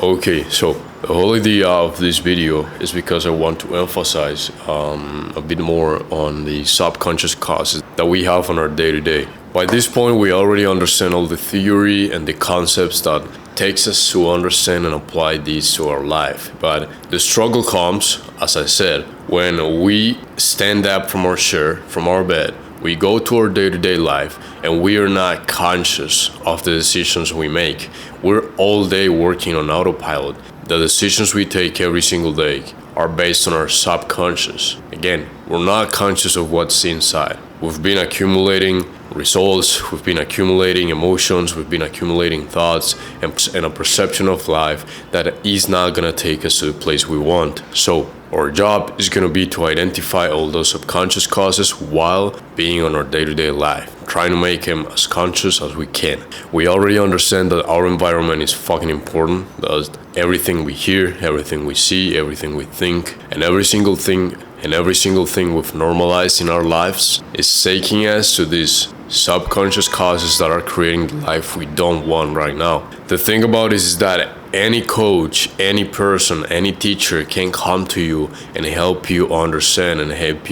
Okay, so the whole idea of this video is because I want to emphasize a bit more on the subconscious causes that we have on our day-to-day. By this point, we already understand all the theory and the concepts that takes us to understand and apply these to our life. But the struggle comes, as I said, when we stand up from our chair, from our bed, we go to our day-to-day life and we are not conscious of the decisions we make. We're all day working on autopilot. The decisions we take every single day are based on our subconscious. Again, we're not conscious of what's inside. We've been accumulating results, we've been accumulating emotions, we've been accumulating thoughts and a perception of life that is not gonna take us to the place we want. So our job is gonna be to identify all those subconscious causes while being on our day-to-day life, trying to make them as conscious as we can. We already understand that our environment is fucking important. That everything we hear, everything we see, everything we think, and every single thing we've normalized in our lives is taking us to these subconscious causes that are creating the life we don't want right now. The thing about it is that any coach, any person, any teacher can come to you and help you understand and help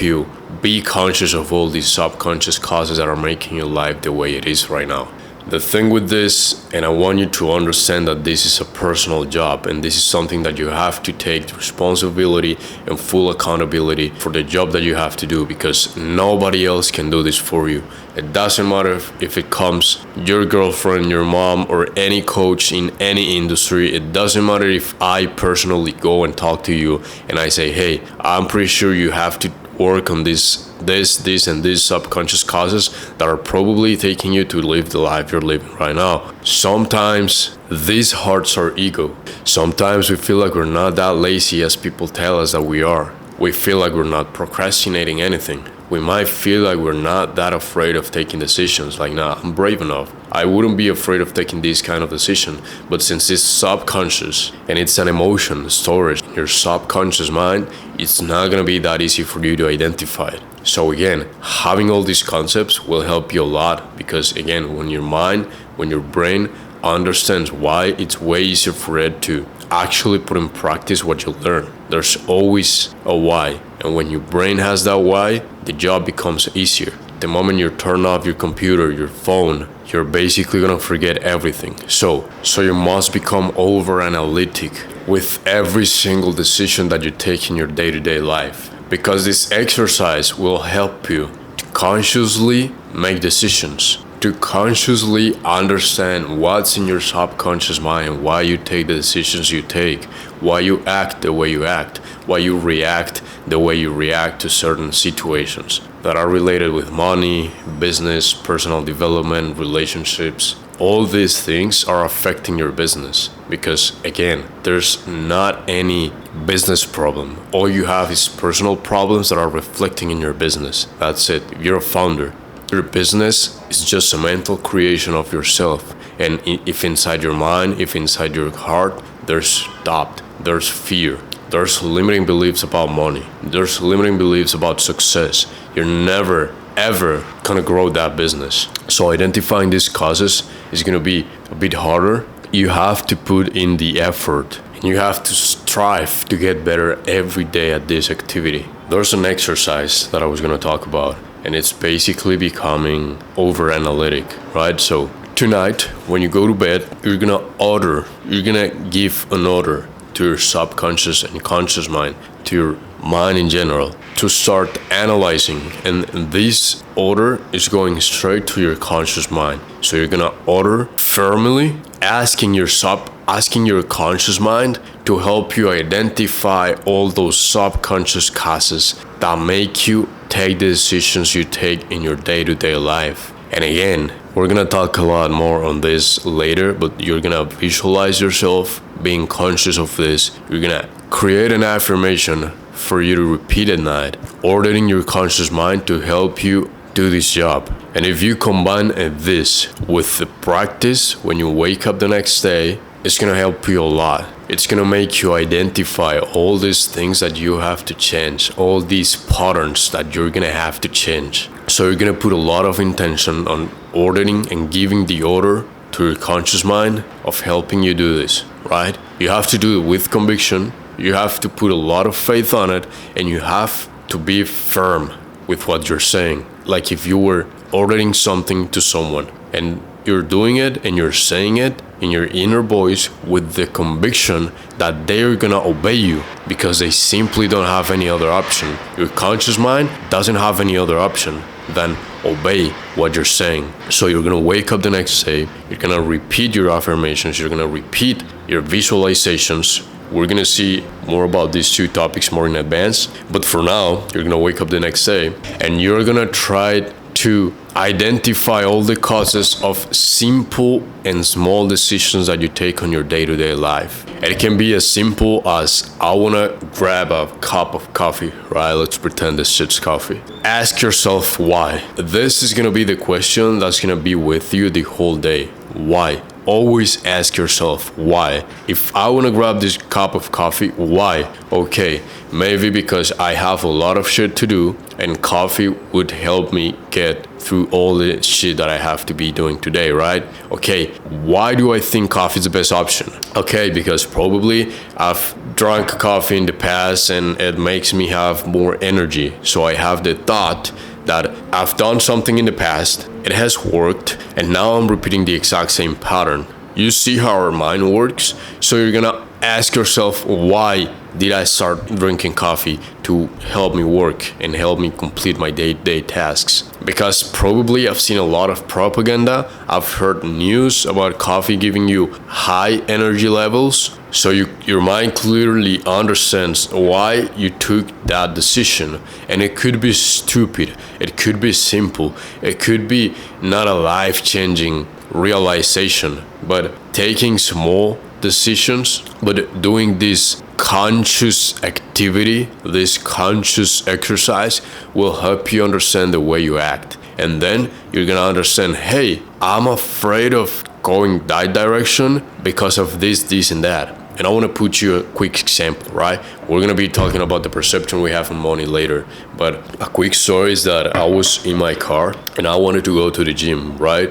you be conscious of all these subconscious causes that are making your life the way it is right now. The thing with this, and I want you to understand that this is a personal job and this is something that you have to take responsibility and full accountability for the job that you have to do, because nobody else can do this for you. It doesn't matter if it comes your girlfriend, your mom, or any coach in any industry. It doesn't matter if I personally go and talk to you and I say, hey, I'm pretty sure you have to work on this and these subconscious causes that are probably taking you to live the life you're living right now. Sometimes this hurts our ego. Sometimes we feel like we're not that lazy as people tell us that we are. We feel like we're not procrastinating anything. We might feel like we're not that afraid of taking decisions, like, nah, I'm brave enough. I wouldn't be afraid of taking this kind of decision. But since it's subconscious and it's an emotion storage in your subconscious mind, it's not gonna be that easy for you to identify it. So again, having all these concepts will help you a lot, because again, when your brain understands why, it's way easier for it to actually put in practice what you learn. There's always a why, and when your brain has that why, the job becomes easier. The moment you turn off your computer, your phone, you're basically gonna forget everything. So you must become over analytic with every single decision that you take in your day-to-day life, because this exercise will help you to consciously make decisions, to consciously understand what's in your subconscious mind, why you take the decisions you take, why you act the way you act, why you react the way you react to certain situations that are related with money, business, personal development, relationships. All these things are affecting your business, because again, there's not any business problem. All you have is personal problems that are reflecting in your business. That's it. If you're a founder, your business is just a mental creation of yourself. And if inside your mind, if inside your heart, there's doubt, there's fear, there's limiting beliefs about money, there's limiting beliefs about success, you're never, ever gonna grow that business. So identifying these causes is gonna be a bit harder. You have to put in the effort and you have to strive to get better every day at this activity. There's an exercise that I was gonna talk about, and it's basically becoming over analytic, right? So tonight, when you go to bed, you're gonna give an order to your subconscious and conscious mind, to your mind in general, to start analyzing. And this order is going straight to your conscious mind. So you're gonna order firmly, asking your conscious mind to help you identify all those subconscious causes that make you take the decisions you take in your day-to-day life. And again, we're gonna talk a lot more on this later, but you're gonna visualize yourself being conscious of this. You're gonna create an affirmation for you to repeat at night, ordering your conscious mind to help you do this job. And if you combine this with the practice when you wake up the next day, it's gonna help you a lot. It's gonna make you identify all these things that you have to change, all these patterns that you're gonna have to change. So you're gonna put a lot of intention on ordering and giving the order to your conscious mind of helping you do this, right? You have to do it with conviction. You have to put a lot of faith on it, and you have to be firm with what you're saying. Like if you were ordering something to someone and you're doing it and you're saying it in your inner voice with the conviction that they're gonna obey you because they simply don't have any other option. Your conscious mind doesn't have any other option than obey what you're saying. So you're gonna wake up the next day, you're gonna repeat your affirmations, you're gonna repeat your visualizations. We're gonna see more about these two topics more in advance, but for now, you're gonna wake up the next day and you're gonna try to identify all the causes of simple and small decisions that you take on your day-to-day life. And it can be as simple as, I wanna grab a cup of coffee, right? Let's pretend this shit's coffee. Ask yourself why. This is gonna be the question that's gonna be with you the whole day. Why? Always ask yourself why. If I want to grab this cup of coffee, why? Okay, maybe because I have a lot of shit to do and coffee would help me get through all the shit that I have to be doing today, right? Okay, why do I think coffee is the best option? Okay, because probably I've drunk coffee in the past and it makes me have more energy. So I have the thought that I've done something in the past, it has worked, and now I'm repeating the exact same pattern. You see how our mind works? So you're gonna ask yourself, why did I start drinking coffee to help me work and help me complete my day-to-day tasks? Because probably I've seen a lot of propaganda, I've heard news about coffee giving you high energy levels. So your mind clearly understands why you took that decision. And it could be stupid, it could be simple, it could be not a life-changing realization, but taking small decisions, but doing this conscious activity, this conscious exercise will help you understand the way you act. And then you're gonna understand, hey, I'm afraid of going that direction because of this, and that. And I want to put you a quick example, right? We're going to be talking about the perception we have on money later. But a quick story is that I was in my car and I wanted to go to the gym, right?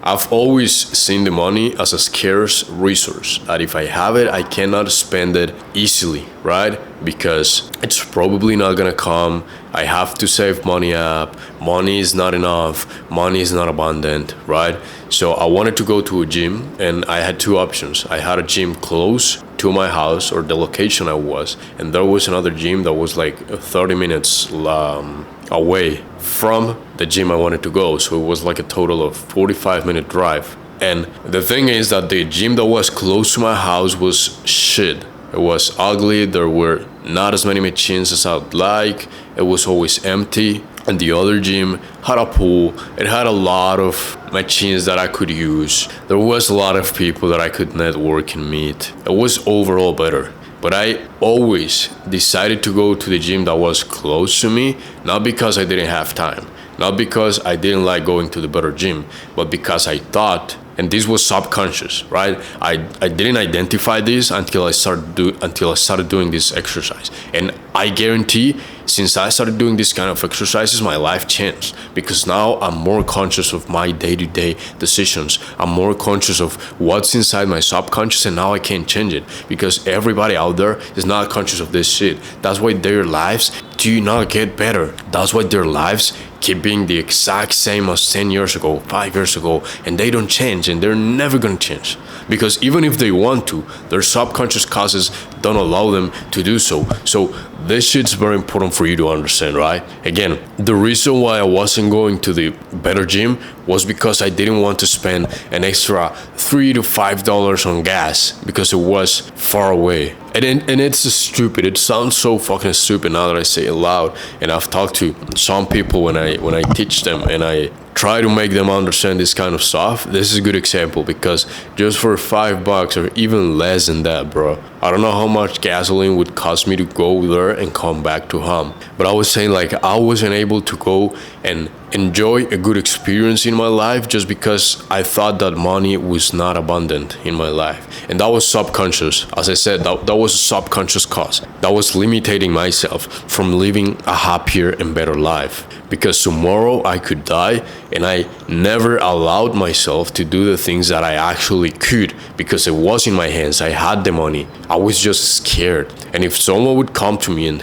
I've always seen the money as a scarce resource. That if I have it, I cannot spend it easily, right? Because it's probably not going to come. I have to save money up. Money is not enough. Money is not abundant, right? So I wanted to go to a gym and I had two options. I had a gym close to my house or the location I was, and there was another gym that was like 30 minutes away from the gym I wanted to go. So it was like a total of 45-minute drive. And the thing is that the gym that was close to my house was shit. It was ugly. There were not as many machines as I'd like. It was always empty. And the other gym had a pool. It had a lot of machines that I could use. There was a lot of people that I could network and meet. It was overall better. But I always decided to go to the gym that was close to me, not because I didn't have time, not because I didn't like going to the better gym, but because I thought, and this was subconscious, right? I didn't identify this until I started doing this exercise. And I guarantee, since I started doing this kind of exercises, my life changed, because now I'm more conscious of my day-to-day decisions. I'm more conscious of what's inside my subconscious, and now I can't change it, because everybody out there is not conscious of this shit. That's why their lives do not get better. That's why their lives keep being the exact same as 10 years ago, 5 years ago, and they don't change, and they're never gonna change. Because even if they want to, their subconscious causes don't allow them to do so. So this shit's very important for you to understand, right? Again, the reason why I wasn't going to the better gym was because I didn't want to spend an extra $3 to $5 on gas because it was far away. And it's stupid. It sounds so fucking stupid now that I say it loud. And I've talked to some people when I teach them and I try to make them understand this kind of stuff. This is a good example, because just for $5 or even less than that, bro, I don't know how much gasoline would cost me to go there and come back to home. But I was saying, like, I wasn't able to go and enjoy a good experience in my life just because I thought that money was not abundant in my life. And that was subconscious. As I said, that was a subconscious cause. That was limiting myself from living a happier and better life. because tomorrow I could die, and I never allowed myself to do the things that I actually could because it was in my hands. I had the money. I was just scared. And if someone would come to me and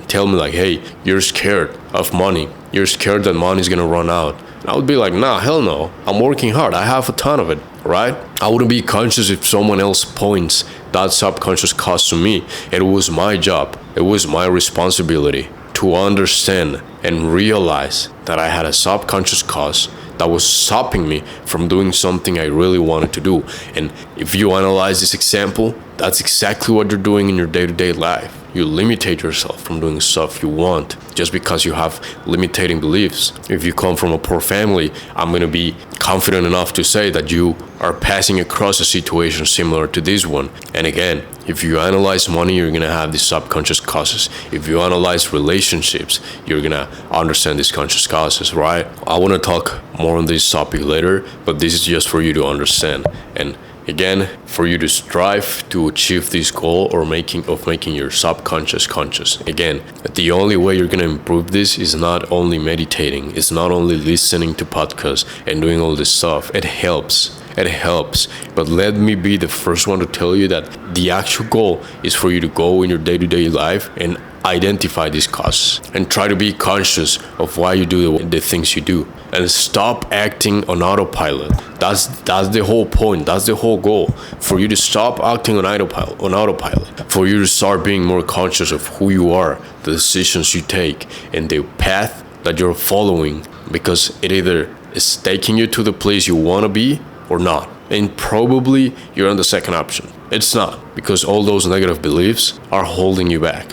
tell me like, hey, you're scared of money. You're scared that money's gonna run out. I would be like, nah, hell no. I'm working hard. I have a ton of it, right? I wouldn't be conscious if someone else points that subconscious cost to me. It was my job. It was my responsibility to understand and realize that I had a subconscious cost that was stopping me from doing something I really wanted to do. And if you analyze this example, that's exactly what you're doing in your day-to-day life. You limitate yourself from doing stuff you want just because you have limiting beliefs. If you come from a poor family, I'm going to be confident enough to say that you are passing across a situation similar to this one. And again, if you analyze money, you're going to have these subconscious causes. If you analyze relationships, you're going to understand these conscious causes, right? I want to talk more on this topic later, but this is just for you to understand. And again, for you to strive to achieve this goal of making your subconscious conscious. Again, the only way you're gonna improve this is not only meditating, it's not only listening to podcasts and doing all this stuff. It helps. But let me be the first one to tell you that the actual goal is for you to go in your day-to-day life and identify these costs and try to be conscious of why you do the things you do, and stop acting on autopilot. That's the whole point. That's the whole goal, for you to stop acting on autopilot, for you to start being more conscious of who you are, the decisions you take, and the path that you're following, because it either is taking you to the place you want to be or not. And probably you're on the second option. It's not, because all those negative beliefs are holding you back.